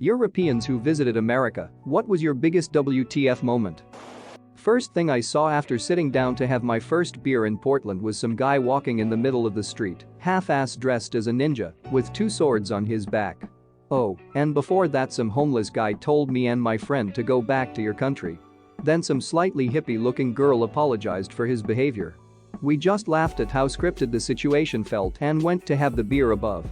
Europeans who visited America, what was your biggest WTF moment? First thing I saw after sitting down to have my first beer in Portland was some guy walking in the middle of the street, half-ass dressed as a ninja, with two swords on his back. Oh, and before that some homeless guy told me and my friend to go back to your country. Then some slightly hippie-looking girl apologized for his behavior. We just laughed at how scripted the situation felt and went to have the beer above.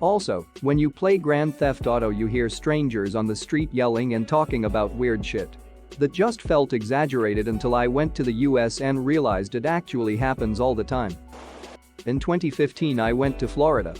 Also, when you play Grand Theft Auto you hear strangers on the street yelling and talking about weird shit. That just felt exaggerated until I went to the US and realized it actually happens all the time. In 2015 I went to Florida.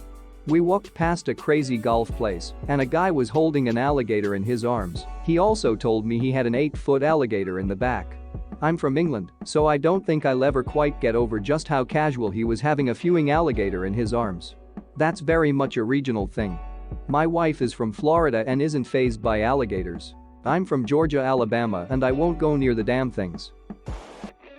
We walked past a crazy golf place and a guy was holding an alligator in his arms. He also told me he had an 8-foot alligator in the back. I'm from England, so I don't think I'll ever quite get over just how casual he was having a fewing alligator in his arms. That's very much a regional thing. My wife is from Florida and isn't fazed by alligators. I'm from Georgia, Alabama, and I won't go near the damn things.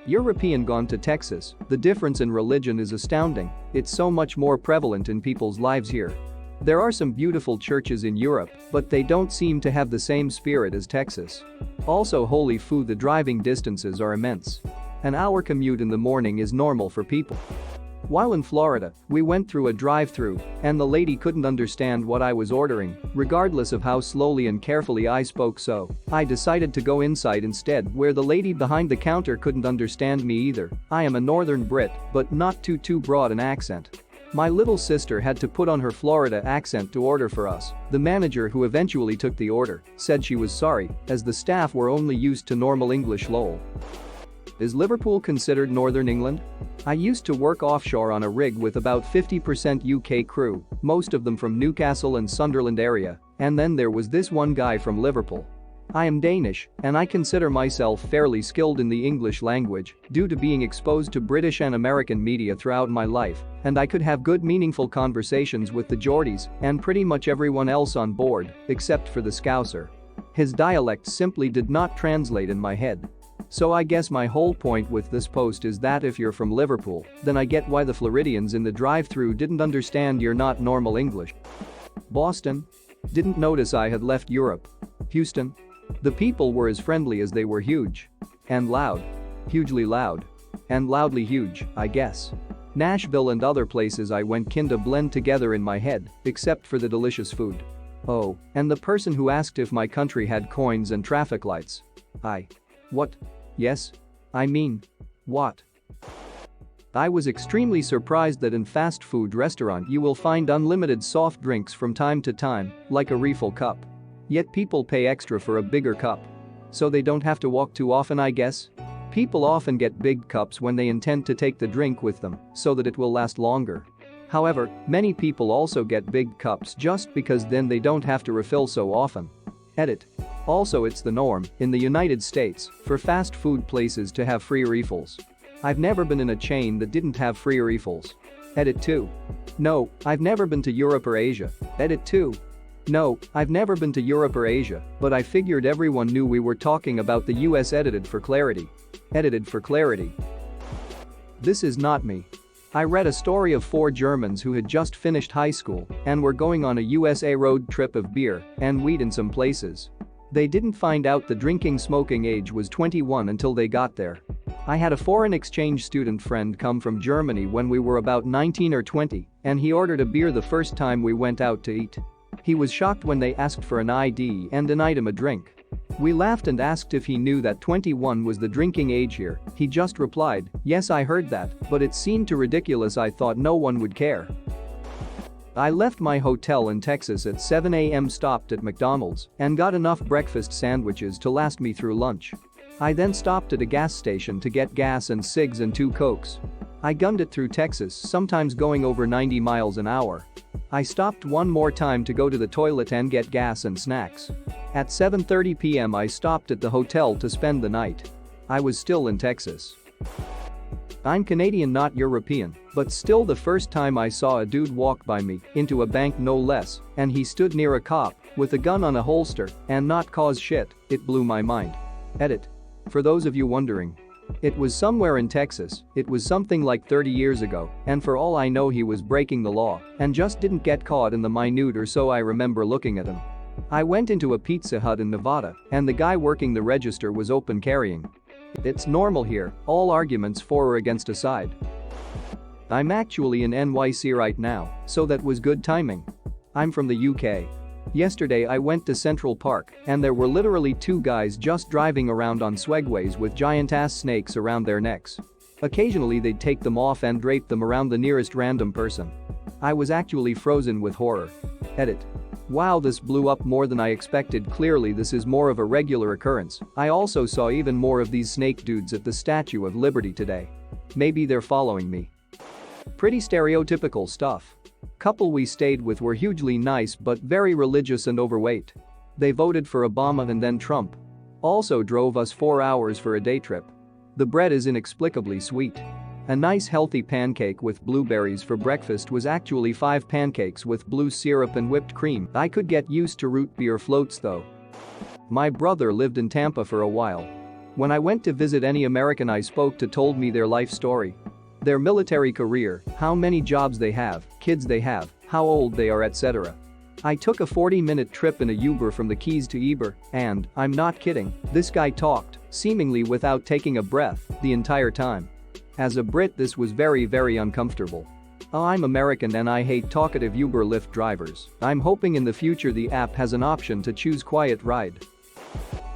European gone to Texas, the difference in religion is astounding, it's so much more prevalent in people's lives here. There are some beautiful churches in Europe, but they don't seem to have the same spirit as Texas. Also holy food, the driving distances are immense. An hour commute in the morning is normal for people. While in Florida, we went through a drive-thru and the lady couldn't understand what I was ordering, regardless of how slowly and carefully I spoke, so I decided to go inside instead where the lady behind the counter couldn't understand me either. I am a northern Brit, but not too broad an accent. My little sister had to put on her Florida accent to order for us. The manager who eventually took the order said she was sorry, as the staff were only used to normal English. Lol. Is Liverpool considered Northern England? I used to work offshore on a rig with about 50% UK crew, most of them from Newcastle and Sunderland area, and then there was this one guy from Liverpool. I am Danish, and I consider myself fairly skilled in the English language due to being exposed to British and American media throughout my life, and I could have good meaningful conversations with the Geordies and pretty much everyone else on board, except for the Scouser. His dialect simply did not translate in my head. So I guess my whole point with this post is that if you're from Liverpool, then I get why the Floridians in the drive-thru didn't understand you're not normal English. Boston? Didn't notice I had left Europe. Houston? The people were as friendly as they were huge. And loud. Hugely loud. And loudly huge, I guess. Nashville and other places I went kinda blend together in my head, except for the delicious food. Oh, and the person who asked if my country had coins and traffic lights. What? Yes? I mean, what? I was extremely surprised that in fast food restaurant you will find unlimited soft drinks from time to time, like a refill cup. Yet people pay extra for a bigger cup. So they don't have to walk too often, I guess? People often get big cups when they intend to take the drink with them, so that it will last longer. However, many people also get big cups just because then they don't have to refill so often. Edit. Also, it's the norm in the United States for fast food places to have free refills. I've never been in a chain that didn't have free refills. Edit 2. No, I've never been to Europe or Asia. Edit 2. No, I've never been to Europe or Asia, but I figured everyone knew we were talking about the US. Edited for clarity. Edited for clarity. This is not me. I read a story of 4 Germans who had just finished high school and were going on a USA road trip of beer and weed in some places. They didn't find out the drinking smoking age was 21 until they got there. I had a foreign exchange student friend come from Germany when we were about 19 or 20, and he ordered a beer the first time we went out to eat. He was shocked when they asked for an ID and denied him a drink. We laughed and asked if he knew that 21 was the drinking age here. He just replied, "Yes, I heard that, but it seemed too ridiculous. I thought no one would care." I left my hotel in Texas at 7 a.m., stopped at McDonald's, and got enough breakfast sandwiches to last me through lunch. I then stopped at a gas station to get gas and cigs and 2 Cokes. I gunned it through Texas, sometimes going over 90 miles an hour. I stopped one more time to go to the toilet and get gas and snacks. At 7:30 p.m. I stopped at the hotel to spend the night. I was still in Texas. I'm Canadian, not European, but still the first time I saw a dude walk by me, into a bank no less, and he stood near a cop, with a gun on a holster, and not cause shit, it blew my mind. Edit. For those of you wondering. It was somewhere in Texas, it was something like 30 years ago, and for all I know he was breaking the law, and just didn't get caught in the minute, or so I remember looking at him. I went into a Pizza Hut in Nevada, and the guy working the register was open carrying. It's normal here, all arguments for or against aside. I'm actually in NYC right now, so that was good timing. I'm from the UK. Yesterday I went to Central Park, and there were literally two guys just driving around on Swegways with giant-ass snakes around their necks. Occasionally they'd take them off and drape them around the nearest random person. I was actually frozen with horror. Edit. Wow, this blew up more than I expected. Clearly this is more of a regular occurrence. I also saw even more of these snake dudes at the Statue of Liberty today. Maybe they're following me. Pretty stereotypical stuff. Couple we stayed with were hugely nice but very religious and overweight. They voted for Obama and then Trump. Also drove us 4 hours for a day trip. The bread is inexplicably sweet. A nice healthy pancake with blueberries for breakfast was actually 5 pancakes with blue syrup and whipped cream. I could get used to root beer floats though. My brother lived in Tampa for a while. When I went to visit any American I spoke to told me their life story. Their military career, how many jobs they have, kids they have, how old they are, etc. I took a 40-minute trip in a Uber from the Keys to Eber, and, I'm not kidding, this guy talked, seemingly without taking a breath, the entire time. As a Brit this was very uncomfortable. I'm American and I hate talkative Uber Lyft drivers. I'm hoping in the future the app has an option to choose quiet ride.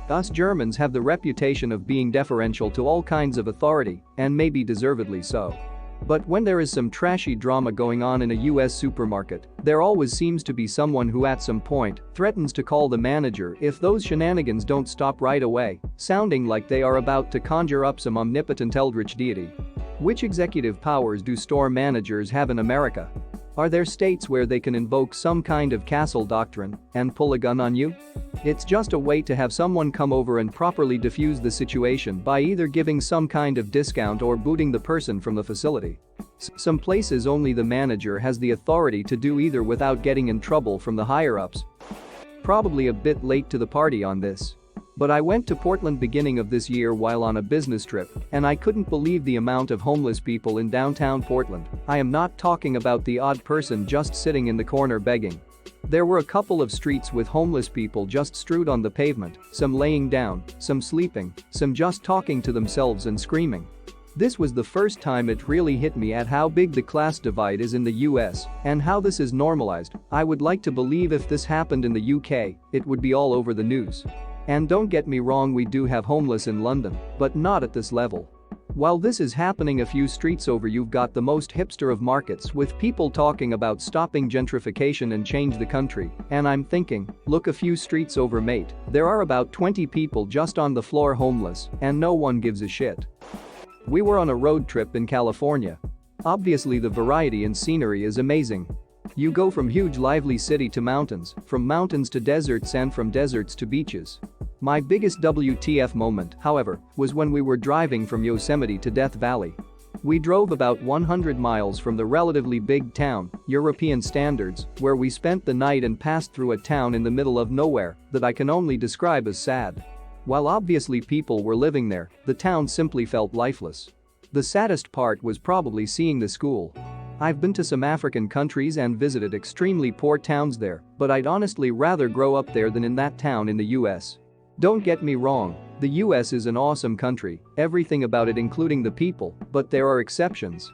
Us Germans have the reputation of being deferential to all kinds of authority, and maybe deservedly so. But when there is some trashy drama going on in a US supermarket, there always seems to be someone who at some point threatens to call the manager if those shenanigans don't stop right away, sounding like they are about to conjure up some omnipotent eldritch deity. Which executive powers do store managers have in America? Are there states where they can invoke some kind of castle doctrine and pull a gun on you? It's just a way to have someone come over and properly defuse the situation by either giving some kind of discount or booting the person from the facility. Some places only the manager has the authority to do either without getting in trouble from the higher-ups. Probably a bit late to the party on this. But I went to Portland beginning of this year while on a business trip, and I couldn't believe the amount of homeless people in downtown Portland. I am not talking about the odd person just sitting in the corner begging. There were a couple of streets with homeless people just strewed on the pavement, some laying down, some sleeping, some just talking to themselves and screaming. This was the first time it really hit me at how big the class divide is in the US and how this is normalized. I would like to believe if this happened in the UK, it would be all over the news. And don't get me wrong, we do have homeless in London, but not at this level. While this is happening a few streets over, you've got the most hipster of markets with people talking about stopping gentrification and change the country, and I'm thinking, look a few streets over mate, there are about 20 people just on the floor homeless, and no one gives a shit. We were on a road trip in California. Obviously the variety in scenery is amazing. You go from huge lively city to mountains, from mountains to deserts and from deserts to beaches. My biggest WTF moment, however, was when we were driving from Yosemite to Death Valley. We drove about 100 miles from the relatively big town, European standards, where we spent the night and passed through a town in the middle of nowhere that I can only describe as sad. While obviously people were living there, the town simply felt lifeless. The saddest part was probably seeing the school. I've been to some African countries and visited extremely poor towns there, but I'd honestly rather grow up there than in that town in the US. Don't get me wrong, the US is an awesome country, everything about it including the people, but there are exceptions.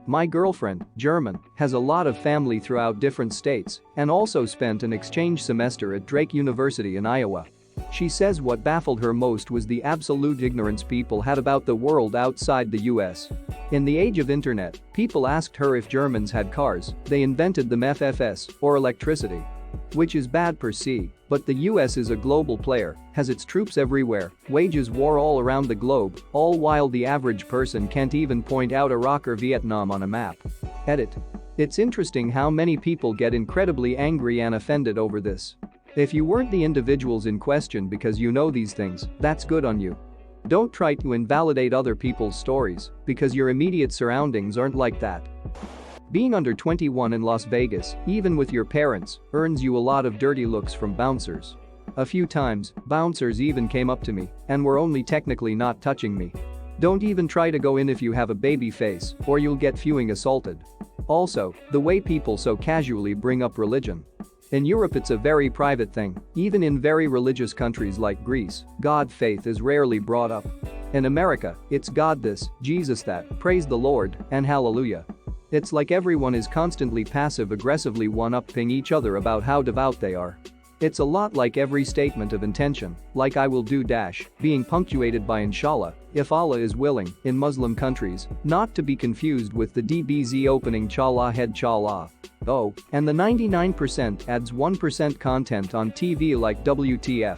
My girlfriend, German, has a lot of family throughout different states and also spent an exchange semester at Drake University in Iowa. She says what baffled her most was the absolute ignorance people had about the world outside the US. In the age of internet, people asked her if Germans had cars, they invented them FFS, or electricity. Which is bad per se, but the US is a global player, has its troops everywhere, wages war all around the globe, all while the average person can't even point out Iraq or Vietnam on a map. Edit. It's interesting how many people get incredibly angry and offended over this. If you weren't the individuals in question because you know these things, that's good on you. Don't try to invalidate other people's stories because your immediate surroundings aren't like that. Being under 21 in Las Vegas, even with your parents, earns you a lot of dirty looks from bouncers. A few times, bouncers even came up to me and were only technically not touching me. Don't even try to go in if you have a baby face or you'll get viewing assaulted. Also, the way people so casually bring up religion. In Europe it's a very private thing. Even in very religious countries like Greece, God faith is rarely brought up. In America, it's God this, Jesus that, praise the Lord, and hallelujah. It's like everyone is constantly passive-aggressively one-upping each other about how devout they are. It's a lot like every statement of intention, like I will do dash, being punctuated by inshallah, if Allah is willing, in Muslim countries, not to be confused with the DBZ opening challah head challah. Oh, and the 99% adds 1% content on TV like WTF.